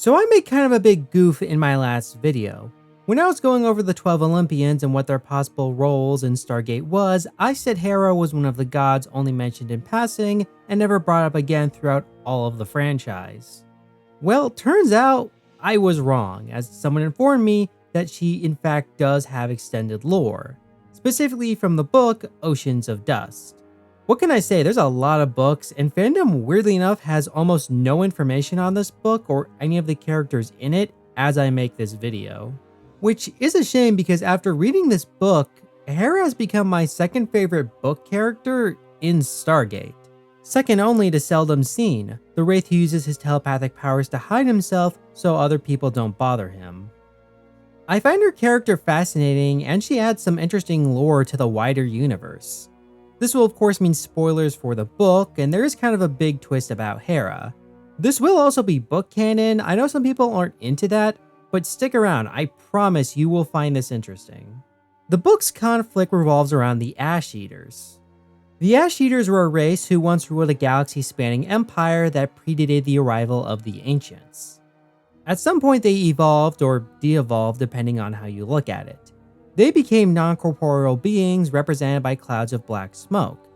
So I made kind of a big goof in my last video. When I was going over the 12 Olympians and what their possible roles in Stargate was, I said Hera was one of the gods only mentioned in passing and never brought up again throughout all of the franchise. Well, turns out I was wrong, as someone informed me that she in fact does have extended lore, specifically from the book Oceans of Dust. What can I say? There's a lot of books, and fandom, weirdly enough, has almost no information on this book or any of the characters in it as I make this video. Which is a shame because after reading this book, Hera has become my second favorite book character in Stargate. Second only to Seldom Seen, the Wraith who uses his telepathic powers to hide himself so other people don't bother him. I find her character fascinating, and she adds some interesting lore to the wider universe. This will of course mean spoilers for the book, and there is kind of a big twist about Hera. This will also be book canon. I know some people aren't into that, but stick around, I promise you will find this interesting. The book's conflict revolves around the Ashe Eaters. The Ashe Eaters were a race who once ruled a galaxy-spanning empire that predated the arrival of the Ancients. At some point they evolved, or de-evolved depending on how you look at it. They became non-corporeal beings represented by clouds of black smoke.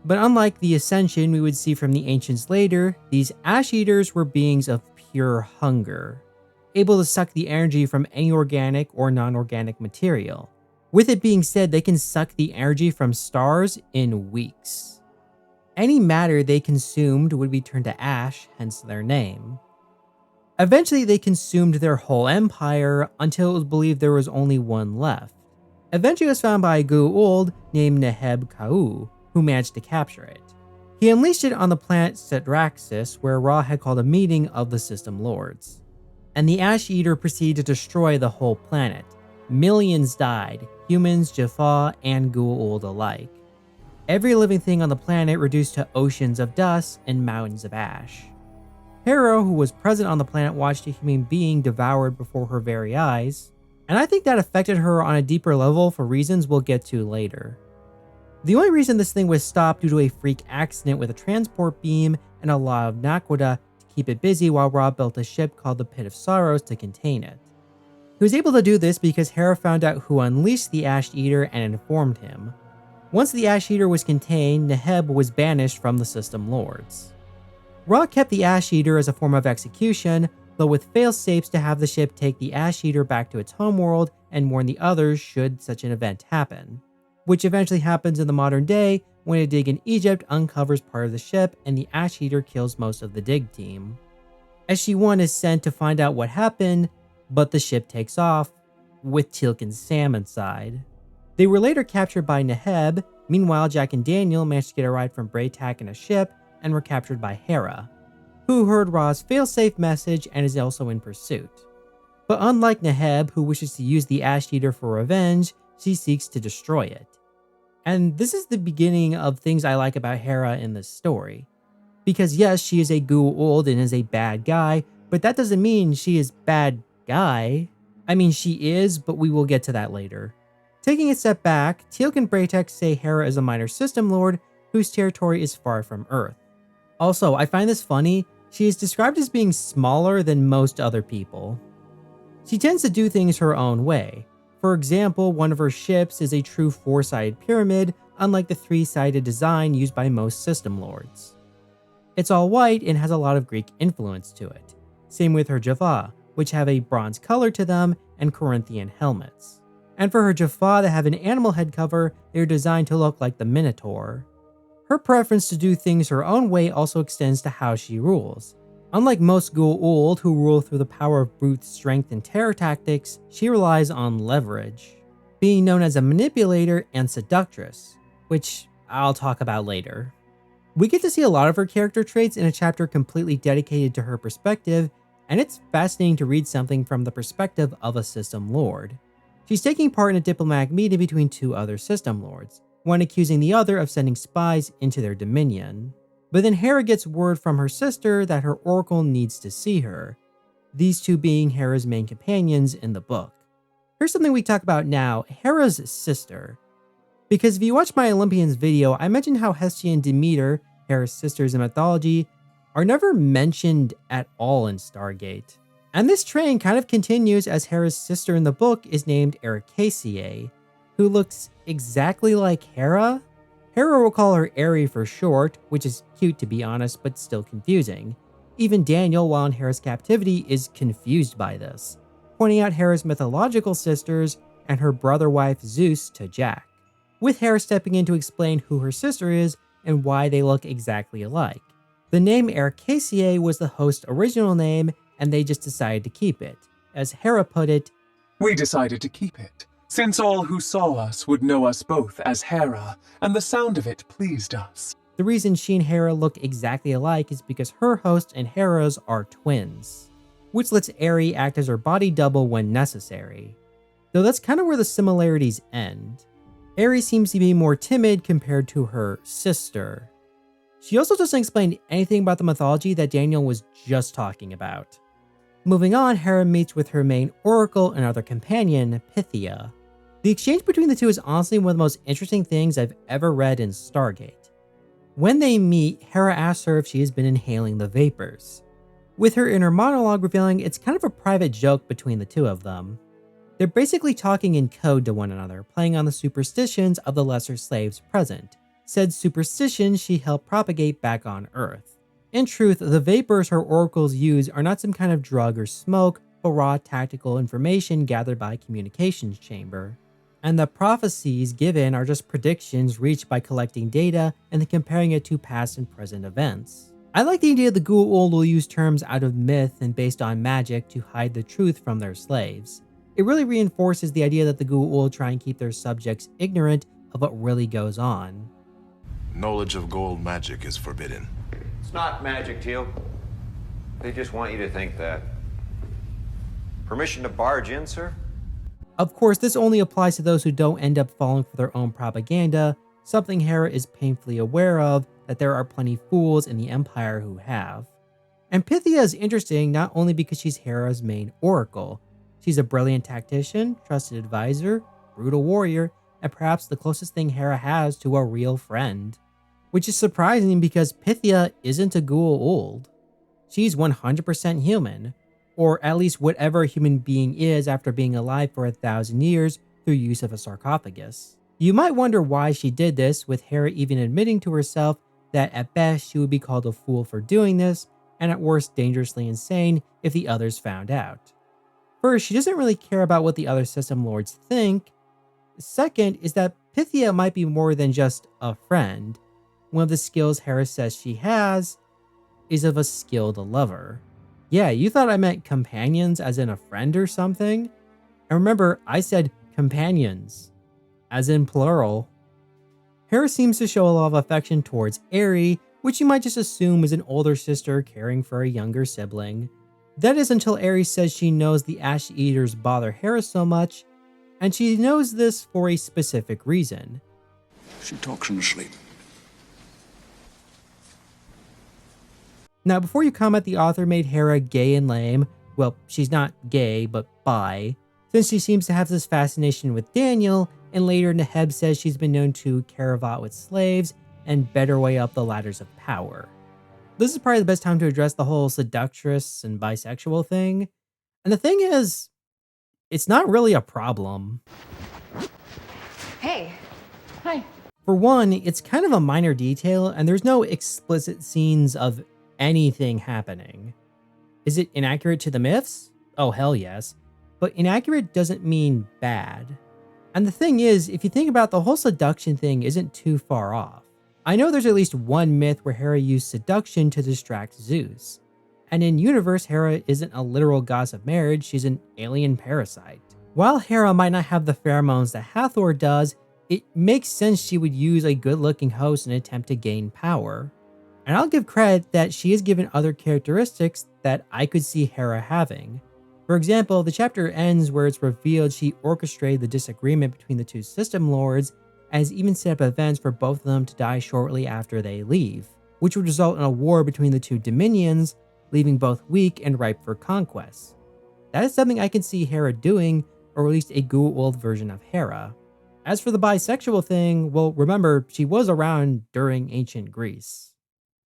But unlike the Ascension we would see from the Ancients later, these Ashe Eaters were beings of pure hunger, able to suck the energy from any organic or non-organic material. With it being said, they can suck the energy from stars in weeks. Any matter they consumed would be turned to ash, hence their name. Eventually, they consumed their whole empire until it was believed there was only one left. Eventually, it was found by a Goa'uld named Nahb Ka'u, who managed to capture it. He unleashed it on the planet Cedraxis, where Ra had called a meeting of the System Lords. And the Ashe Eater proceeded to destroy the whole planet. Millions died, humans, Jaffa, and Goa'uld alike. Every living thing on the planet reduced to oceans of dust and mountains of ash. Hera, who was present on the planet, watched a human being devoured before her very eyes, and I think that affected her on a deeper level for reasons we'll get to later. The only reason this thing was stopped due to a freak accident with a transport beam and a law of Naquadah to keep it busy while Ra built a ship called the Pit of Sorrows to contain it. He was able to do this because Hera found out who unleashed the Ashe Eater and informed him. Once the Ashe Eater was contained, Nahb was banished from the System Lords. Ra kept the Ashe Eater as a form of execution, though with fail-safes to have the ship take the Ashe Eater back to its homeworld and warn the others should such an event happen. Which eventually happens in the modern day when a dig in Egypt uncovers part of the ship and the Ashe Eater kills most of the dig team. SG-1 is sent to find out what happened, but the ship takes off, with Teal'c and Sam inside. They were later captured by Nahb. Meanwhile, Jack and Daniel managed to get a ride from Braytak in a ship and were captured by Hera, who heard Ra's failsafe message and is also in pursuit. But unlike Nahb, who wishes to use the Ashe Eater for revenge, she seeks to destroy it. And this is the beginning of things I like about Hera in this story. Because yes, she is a Goa'uld and is a bad guy, but that doesn't mean she is bad guy. I mean, she is, but we will get to that later. Taking a step back, Teal'c and Braytak say Hera is a minor system lord whose territory is far from Earth. Also, I find this funny, she is described as being smaller than most other people. She tends to do things her own way. For example, one of her ships is a true four-sided pyramid, unlike the three-sided design used by most system lords. It's all white and has a lot of Greek influence to it. Same with her Jaffa, which have a bronze color to them and Corinthian helmets. And for her Jaffa that have an animal head cover, they are designed to look like the Minotaur. Her preference to do things her own way also extends to how she rules. Unlike most Goa'uld who rule through the power of brute strength and terror tactics, she relies on leverage, being known as a manipulator and seductress, which I'll talk about later. We get to see a lot of her character traits in a chapter completely dedicated to her perspective, and it's fascinating to read something from the perspective of a system lord. She's taking part in a diplomatic meeting between two other system lords, one accusing the other of sending spies into their dominion. But then Hera gets word from her sister that her oracle needs to see her, these two being Hera's main companions in the book. Here's something we talk about now, Hera's sister. Because if you watch my Olympians video, I mentioned how Hestia and Demeter, Hera's sisters in mythology, are never mentioned at all in Stargate. And this train kind of continues as Hera's sister in the book is named Erikaceae, who looks exactly like Hera. Hera will call her Eri for short, which is cute to be honest, but still confusing. Even Daniel, while in Hera's captivity, is confused by this, pointing out Hera's mythological sisters and her brother-wife Zeus to Jack, with Hera stepping in to explain who her sister is and why they look exactly alike. The name Erikaceae was the host's original name, and they just decided to keep it. As Hera put it, "We decided to keep it, since all who saw us would know us both as Hera, and the sound of it pleased us." The reason she and Hera look exactly alike is because her host and Hera's are twins, which lets Eri act as her body double when necessary. Though that's kind of where the similarities end. Eri seems to be more timid compared to her sister. She also doesn't explain anything about the mythology that Daniel was just talking about. Moving on, Hera meets with her main oracle and other companion, Pythia. The exchange between the two is honestly one of the most interesting things I've ever read in Stargate. When they meet, Hera asks her if she has been inhaling the vapors, with her inner monologue revealing it's kind of a private joke between the two of them. They're basically talking in code to one another, playing on the superstitions of the lesser slaves present, said superstitions she helped propagate back on Earth. In truth, the vapors her oracles use are not some kind of drug or smoke, but raw tactical information gathered by a communications chamber. And the prophecies given are just predictions reached by collecting data and then comparing it to past and present events. I like the idea the Goa'uld will use terms out of myth and based on magic to hide the truth from their slaves. It really reinforces the idea that the Goa'uld try and keep their subjects ignorant of what really goes on. Knowledge of gold magic is forbidden. It's not magic, Teal. They just want you to think that. Permission to barge in, sir? Of course, this only applies to those who don't end up falling for their own propaganda, something Hera is painfully aware of, that there are plenty fools in the Empire who have. And Pythia is interesting not only because she's Hera's main oracle. She's a brilliant tactician, trusted advisor, brutal warrior, and perhaps the closest thing Hera has to a real friend. Which is surprising because Pythia isn't a Goa'uld. She's 100% human, or at least whatever a human being is after being alive for 1,000 years through use of a sarcophagus. You might wonder why she did this, with Hera even admitting to herself that at best she would be called a fool for doing this, and at worst dangerously insane if the others found out. First, she doesn't really care about what the other system lords think. Second is that Pythia might be more than just a friend. One of the skills Hera says she has is of a skilled lover. Yeah, you thought I meant companions as in a friend or something? And remember, I said companions, as in plural. Hera seems to show a lot of affection towards Eri, which you might just assume is an older sister caring for a younger sibling. That is until Eri says she knows the Ashe Eaters bother Hera so much, and she knows this for a specific reason. She talks in her sleep. Now, before you comment the author made Hera gay and lame, well, she's not gay, but bi, since she seems to have this fascination with Daniel, and later Nahb says she's been known to caravat with slaves and better way up the ladders of power. This is probably the best time to address the whole seductress and bisexual thing. And the thing is, it's not really a problem. Hey. Hi. For one, it's kind of a minor detail, and there's no explicit scenes of anything happening. Is it inaccurate to the myths? Oh, hell yes. But inaccurate doesn't mean bad. And the thing is, if you think about the whole seduction thing isn't too far off. I know there's at least one myth where Hera used seduction to distract Zeus. And in universe, Hera isn't a literal goddess of marriage, she's an alien parasite. While Hera might not have the pheromones that Hathor does, it makes sense she would use a good-looking host in an attempt to gain power. And I'll give credit that she is given other characteristics that I could see Hera having. For example, the chapter ends where it's revealed she orchestrated the disagreement between the two system lords and has even set up events for both of them to die shortly after they leave, which would result in a war between the two dominions, leaving both weak and ripe for conquest. That is something I can see Hera doing, or at least a Goa'uld version of Hera. As for the bisexual thing, well, remember, she was around during ancient Greece.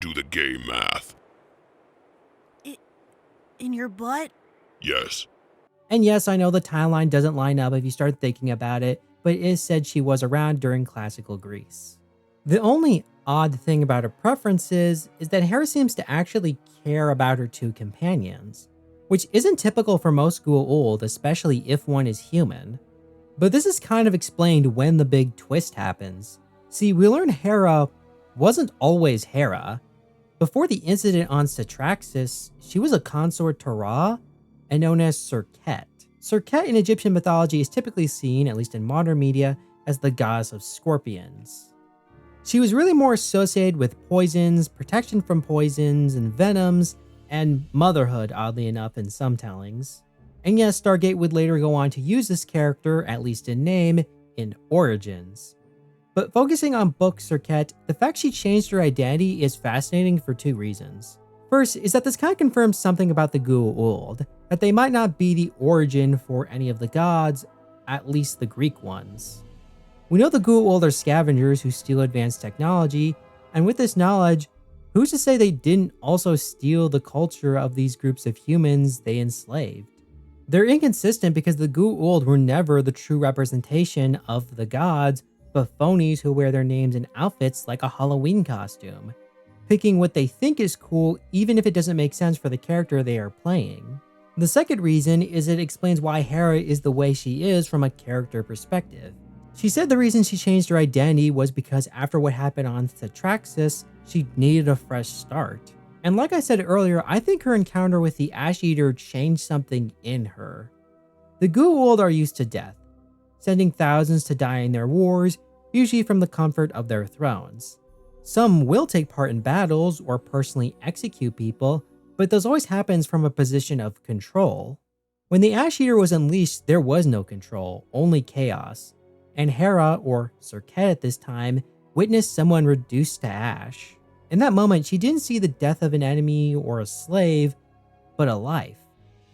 Do the gay math. In your butt? Yes. And yes, I know the timeline doesn't line up if you start thinking about it, but it is said she was around during classical Greece. The only odd thing about her preferences is that Hera seems to actually care about her two companions, which isn't typical for most Goa'uld, especially if one is human. But this is kind of explained when the big twist happens. See, we learn Hera wasn't always Hera. Before the incident on Satraxis, she was a consort to Ra and known as Serket. Serket in Egyptian mythology is typically seen, at least in modern media, as the goddess of scorpions. She was really more associated with poisons, protection from poisons and venoms, and motherhood, oddly enough, in some tellings. And yes, Stargate would later go on to use this character, at least in name, in Origins. But focusing on Book Serket, the fact she changed her identity is fascinating for two reasons. First is that this kind of confirms something about the Goa'uld, that they might not be the origin for any of the gods, at least the Greek ones. We know the Goa'uld are scavengers who steal advanced technology, and with this knowledge, who's to say they didn't also steal the culture of these groups of humans they enslaved? They're inconsistent because the Goa'uld were never the true representation of the gods, but phonies who wear their names in outfits like a Halloween costume, picking what they think is cool even if it doesn't make sense for the character they are playing. The second reason is it explains why Hera is the way she is from a character perspective. She said the reason she changed her identity was because after what happened on Satraxis, she needed a fresh start. And like I said earlier, I think her encounter with the Ashe Eater changed something in her. The Goa'uld are used to death, sending thousands to die in their wars, usually from the comfort of their thrones. Some will take part in battles or personally execute people, but this always happens from a position of control. When the Ashe Eater was unleashed, there was no control, only chaos. And Hera, or Serket at this time, witnessed someone reduced to ash. In that moment, she didn't see the death of an enemy or a slave, but a life.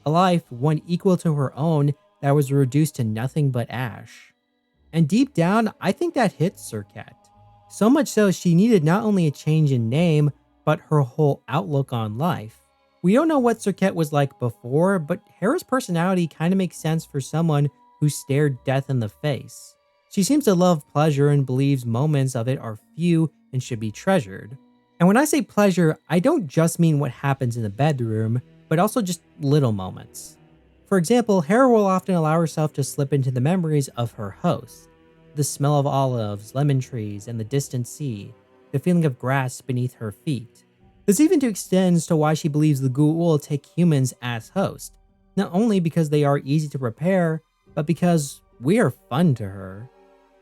A life, one equal to her own, that was reduced to nothing but ash. And deep down, I think that hit Serket. So much so, she needed not only a change in name, but her whole outlook on life. We don't know what Serket was like before, but Hera's personality kind of makes sense for someone who stared death in the face. She seems to love pleasure and believes moments of it are few and should be treasured. And when I say pleasure, I don't just mean what happens in the bedroom, but also just little moments. For example, Hera will often allow herself to slip into the memories of her host. The smell of olives, lemon trees, and the distant sea, the feeling of grass beneath her feet. This even extends to why she believes the Goa'uld take humans as hosts, not only because they are easy to prepare, but because we are fun to her.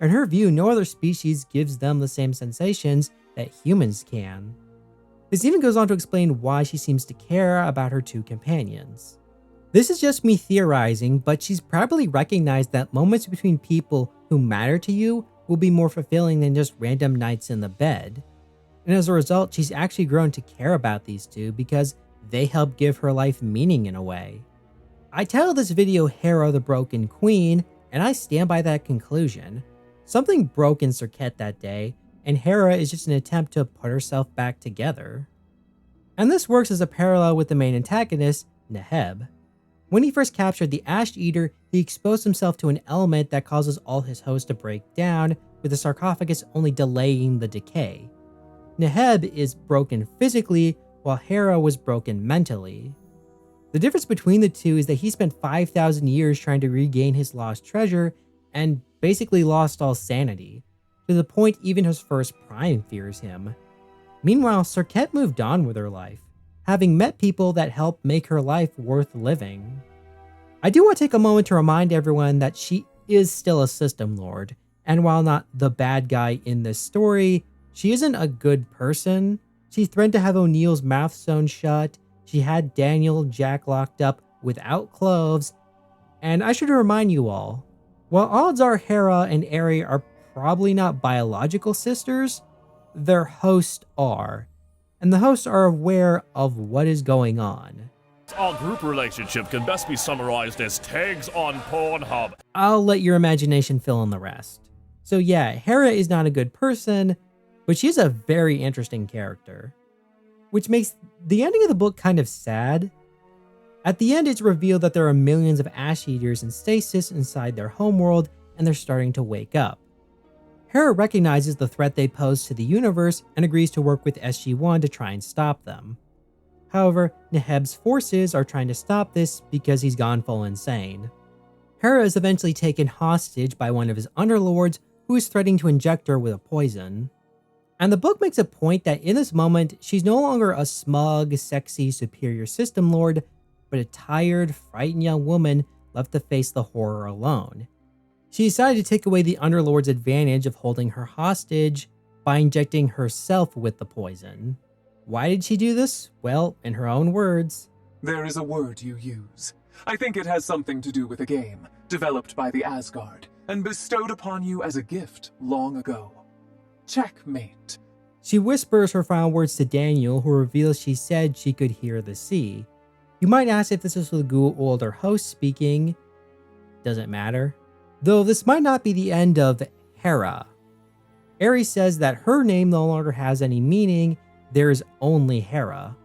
In her view, no other species gives them the same sensations that humans can. This even goes on to explain why she seems to care about her two companions. This is just me theorizing, but she's probably recognized that moments between people who matter to you will be more fulfilling than just random nights in the bed. And as a result, she's actually grown to care about these two because they help give her life meaning in a way. I titled this video Hera the Broken Queen, and I stand by that conclusion. Something broke in Serket that day, and Hera is just an attempt to put herself back together. And this works as a parallel with the main antagonist, Nahb. When he first captured the Ashe Eater, he exposed himself to an element that causes all his hosts to break down, with the sarcophagus only delaying the decay. Nahb is broken physically, while Hera was broken mentally. The difference between the two is that he spent 5,000 years trying to regain his lost treasure, and basically lost all sanity, to the point even his first prime fears him. Meanwhile, Serket moved on with her life, having met people that helped make her life worth living. I do want to take a moment to remind everyone that she is still a system lord, and while not the bad guy in this story, she isn't a good person. She threatened to have O'Neill's mouth sewn shut, she had Daniel Jack locked up without clothes, and I should remind you all, while odds are Hera and Eri are probably not biological sisters, their hosts are, and the hosts are aware of what is going on. Our group relationship can best be summarized as tags on Pornhub. I'll let your imagination fill in the rest. So yeah, Hera is not a good person, but she's a very interesting character, which makes the ending of the book kind of sad. At the end, it's revealed that there are millions of Ashe Eaters in stasis inside their homeworld, and they're starting to wake up. Hera recognizes the threat they pose to the universe and agrees to work with SG-1 to try and stop them. However, Nahb's forces are trying to stop this because he's gone full insane. Hera is eventually taken hostage by one of his underlords, who is threatening to inject her with a poison. And the book makes a point that in this moment, she's no longer a smug, sexy, superior system lord, but a tired, frightened young woman left to face the horror alone. She decided to take away the underlord's advantage of holding her hostage by injecting herself with the poison. Why did she do this? Well, in her own words, There is a word you use. I think it has something to do with a game, developed by the Asgard, and bestowed upon you as a gift long ago. Checkmate. She whispers her final words to Daniel, who reveals she said she could hear the sea. You might ask if this is the Goa'uld or host speaking. Doesn't matter. Though this might not be the end of Hera. Ares says that her name no longer has any meaning, there is only Hera.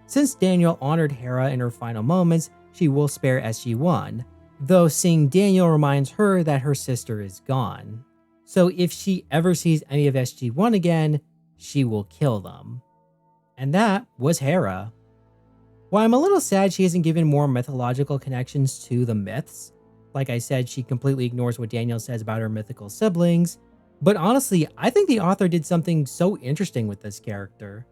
Since Daniel honored Hera in her final moments, she will spare SG-1, though seeing Daniel reminds her that her sister is gone. So if she ever sees any of SG-1 again, she will kill them. And that was Hera. While I'm a little sad she isn't given more mythological connections to the myths, like I said, she completely ignores what Daniel says about her mythical siblings, but honestly, I think the author did something so interesting with this character.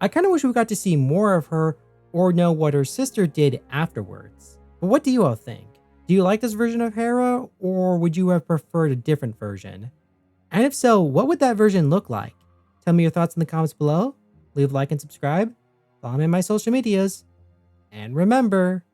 I kind of wish we got to see more of her or know what her sister did afterwards. But what do you all think? Do you like this version of Hera, or would you have preferred a different version? And if so, what would that version look like? Tell me your thoughts in the comments below, leave a like and subscribe, follow me on my social medias, and remember...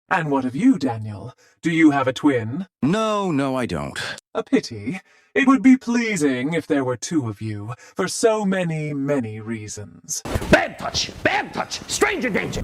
And what of you, Daniel? Do you have a twin? No, I don't. A pity. It would be pleasing if there were two of you, for so many, many reasons. Bad touch! Bad touch! Stranger danger!